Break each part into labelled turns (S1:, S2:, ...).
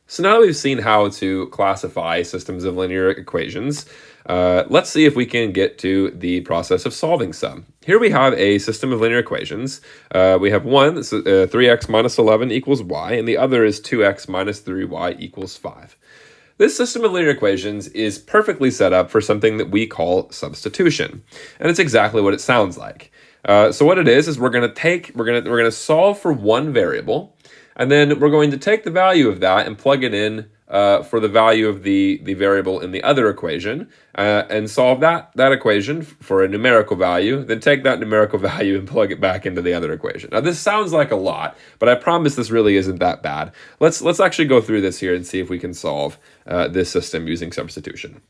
S1: So now that we've seen how to classify systems of linear equations, let's see if we can get to the process of solving some. Here we have a system of linear equations. We have one that's 3x minus 11 equals y, and the other is 2x minus 3y equals 5. This system of linear equations is perfectly set up for something that we call substitution, and it's exactly what it sounds like. So what it is we're going to solve for one variable, and then we're going to take the value of that and plug it in for the value of the variable in the other equation, and solve that equation for a numerical value, then take that numerical value and plug it back into the other equation. Now this sounds like a lot, but I promise this really isn't that bad. Let's actually go through this here and see if we can solve this system using substitution.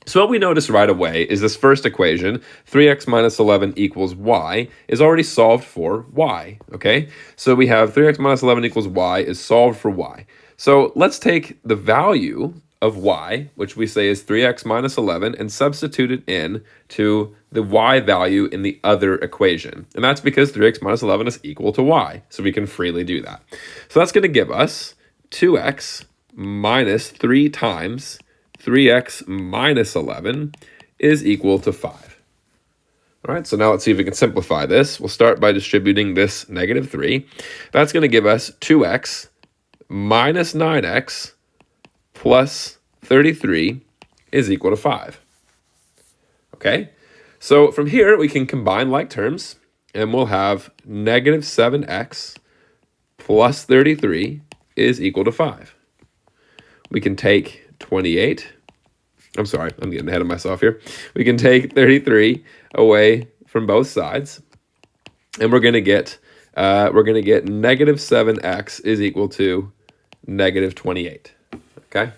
S1: So what we notice right away is this first equation, 3x minus 11 equals y, is already solved for y, okay? So we have 3x minus 11 equals y is solved for y. So let's take the value of y, which we say is 3x minus 11, and substitute it in to the y value in the other equation. And that's because 3x minus 11 is equal to y, so we can freely do that. So that's going to give us 2x minus 3 times 3x minus 11 is equal to 5. All right, so now let's see if we can simplify this. We'll start by distributing this negative 3. That's going to give us 2x minus 9x plus 33 is equal to 5. Okay, so from here we can combine like terms, and we'll have negative 7x plus 33 is equal to 5. We can take 28. I'm sorry, I'm getting ahead of myself here. We can take 33 away from both sides, and we're going to get negative 7x is equal to negative 28. Okay,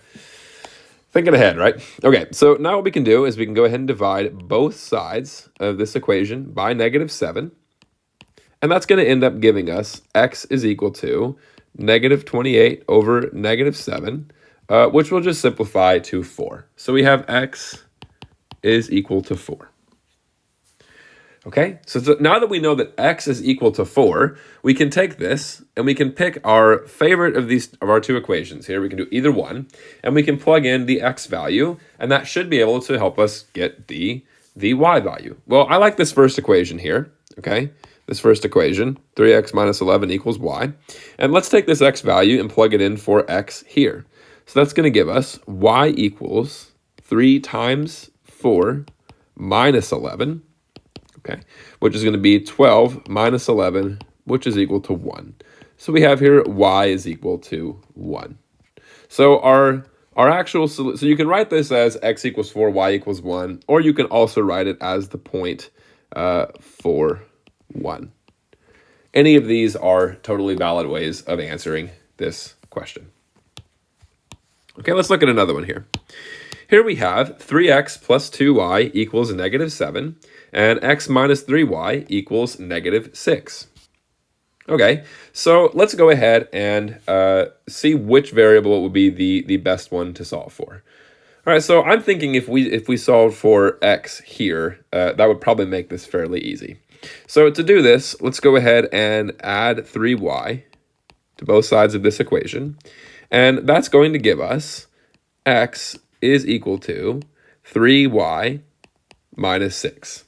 S1: thinking ahead, right? Okay, so now what we can do is we can go ahead and divide both sides of this equation by negative 7, and that's going to end up giving us x is equal to negative 28 over negative 7. Which will just simplify to 4. So we have x is equal to 4. Okay, so now that we know that x is equal to 4, we can take this and we can pick our favorite of our two equations here. We can do either one, and we can plug in the x value, and that should be able to help us get the y value. Well, I like this first equation here, okay? This first equation, 3x minus 11 equals y. And let's take this x value and plug it in for x here. So that's going to give us y equals 3 times 4 minus 11, okay, which is going to be 12 minus 11, which is equal to 1. So we have here y is equal to 1. So our actual solution, so you can write this as x equals 4, y equals 1, or you can also write it as the point 4, 1. Any of these are totally valid ways of answering this question. Okay, let's look at another one here. Here we have 3x plus 2y equals negative 7, and x minus 3y equals negative 6. Okay, so let's go ahead and see which variable would be the best one to solve for. All right, so I'm thinking if we solve for x here, that would probably make this fairly easy. So to do this, let's go ahead and add 3y to both sides of this equation. And that's going to give us x is equal to 3y minus 6.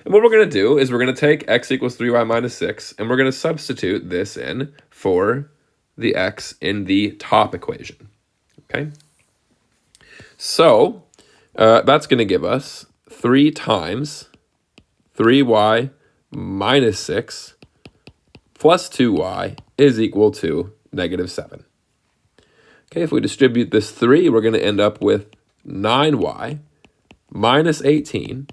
S1: And what we're going to do is we're going to take x equals 3y minus 6, and we're going to substitute this in for the x in the top equation. Okay? So that's going to give us 3 times 3y minus 6 plus 2y is equal to negative 7. Okay, if we distribute this 3, we're going to end up with 9y minus 18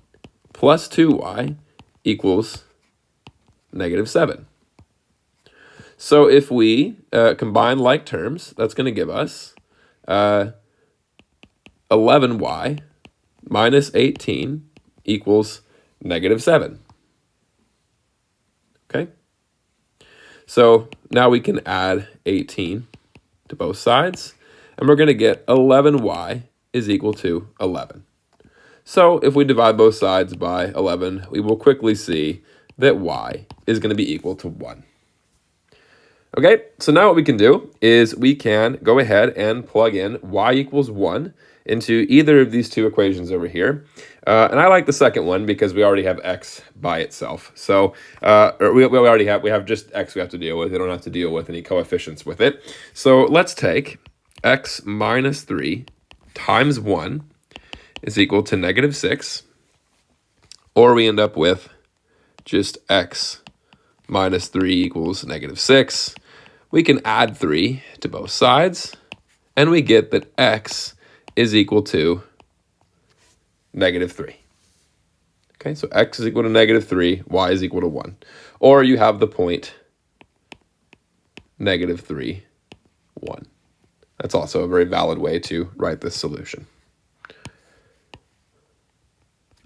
S1: plus 2y equals negative 7. So if we combine like terms, that's going to give us 11y minus 18 equals negative 7. Okay? So now we can add 18 to both sides, and we're going to get 11y is equal to 11. So if we divide both sides by 11, we will quickly see that y is going to be equal to 1. Okay, so now what we can do is we can go ahead and plug in y equals 1 into either of these two equations over here. And I like the second one because we already have x by itself. So we already have just x we have to deal with. We don't have to deal with any coefficients with it. So let's take x minus 3 times 1 is equal to negative 6. Or we end up with just x minus 3 equals negative 6. We can add 3 to both sides, and we get that x is equal to negative 3. Okay, so x is equal to negative 3, y is equal to 1. Or you have the point negative 3, 1. That's also a very valid way to write this solution.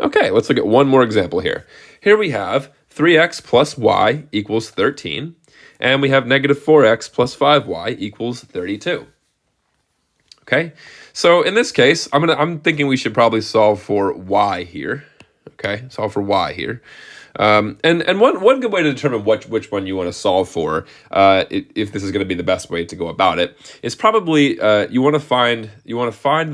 S1: Okay, let's look at one more example here. Here we have 3x plus y equals 13, and we have negative 4x plus 5y equals 32. Okay, so in this case, I'm thinking we should probably solve for y here. Okay, solve for y here. And one good way to determine which one you want to solve for, if this is going to be the best way to go about it, is probably you want to find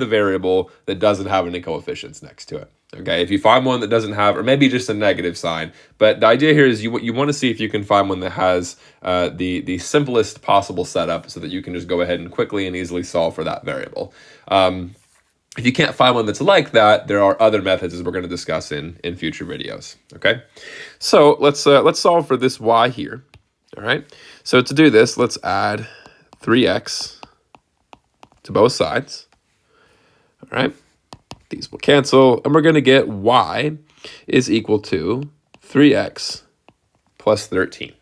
S1: the variable that doesn't have any coefficients next to it. Okay, if you find one that doesn't have, or maybe just a negative sign, but the idea here is you want to see if you can find one that has the simplest possible setup, so that you can just go ahead and quickly and easily solve for that variable. If you can't find one that's like that, there are other methods, as we're going to discuss in future videos. Okay, so let's solve for this y here. All right, so to do this, let's add 3x to both sides. All right, these will cancel, and we're going to get y is equal to 3x plus 13.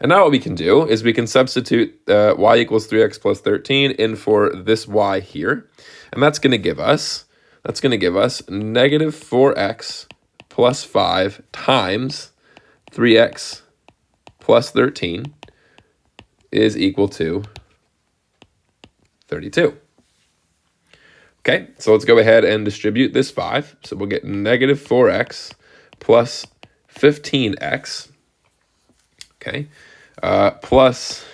S1: And now what we can do is we can substitute y equals 3x plus 13 in for this y here. And that's going to give us negative 4x plus 5 times 3x plus 13 is equal to 32. Okay, so let's go ahead and distribute this 5. So we'll get negative 4x plus 15x. Okay, plus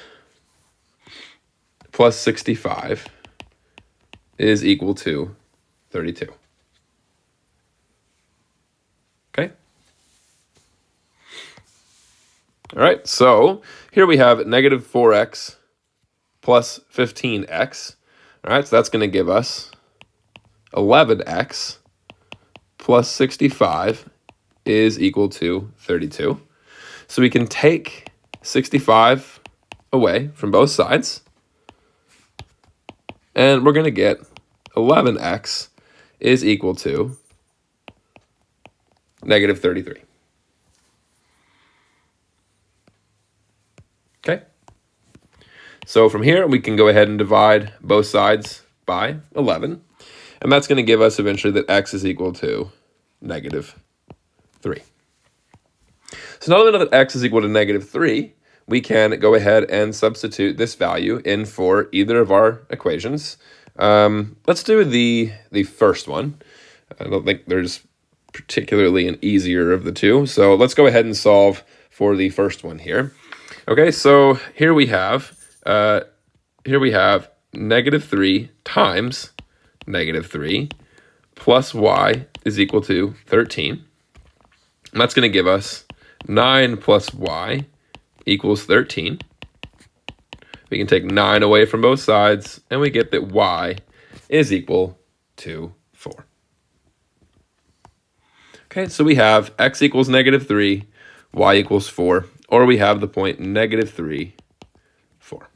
S1: 65 is equal to 32. Okay. All right, so here we have negative 4x plus 15x. All right, so that's going to give us 11x plus 65 is equal to 32. So we can take 65 away from both sides, and we're going to get 11x is equal to negative 33. Okay. So from here, we can go ahead and divide both sides by 11, and that's going to give us eventually that x is equal to negative 3. So now that we know that x is equal to negative 3, we can go ahead and substitute this value in for either of our equations. Let's do the first one. I don't think there's particularly an easier of the two. So let's go ahead and solve for the first one here. Okay, so here we have negative 3 times negative 3 plus y is equal to 13. And that's going to give us 9 plus y equals 13. We can take 9 away from both sides, and we get that y is equal to 4. Okay, so we have x equals negative 3, y equals 4, or we have the point negative 3, 4.